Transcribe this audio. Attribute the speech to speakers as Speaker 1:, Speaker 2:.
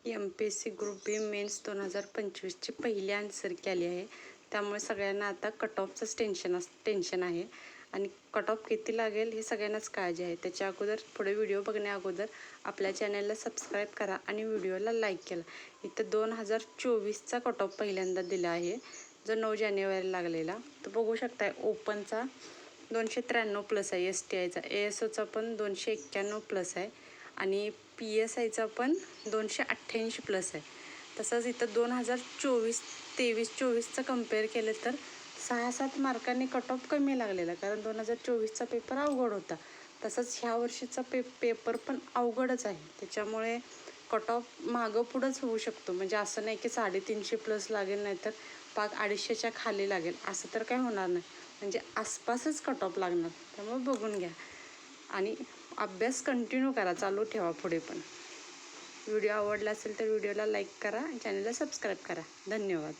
Speaker 1: MPSC group बी men's 2025ची पहिली answer की आली आहे. त्यामुळे सगळ्यांना आता कट ऑफचंच टेन्शन आहे आणि कट ऑफ किती लागेल हे सगळ्यांनाच काळजी आहे. त्याच्या अगोदर पुढे व्हिडिओ बघण्या अगोदर आपल्या चॅनलला सबस्क्राईब करा आणि व्हिडिओला लाईक केला. इथं 2024चा कट ऑफ पहिल्यांदा दिला आहे, जो 9 जानेवारीला लागलेला. तर बघू शकताय ओपनचा 293 प्लस आहे, STIचा ASOचा पण 291 प्लस आहे आणि PSIचा पण 288 प्लस आहे. तसंच इथं 2023-24चं कम्पेअर केलं तर 6-7 मार्कांनी कट ऑफ कमी लागलेला, कारण 2024चा पेपर अवघड होता. तसंच ह्या वर्षीचा पेपर पण अवघडच आहे. त्याच्यामुळे कट ऑफ मागं पुढंच होऊ शकतो. म्हणजे असं नाही की 350 प्लस लागेल, नाही तर पाक 250च्या खाली लागेल, असं तर काय होणार नाही. म्हणजे आसपासच कट ऑफ लागणार. त्यामुळे बघून घ्या आणि अभ्यास कंटिन्यू करा, चालू ठेवा पुढे पण. व्हिडिओ आवडला असेल तर व्हिडिओला लाईक करा, चॅनलला सबस्क्राईब करा. धन्यवाद.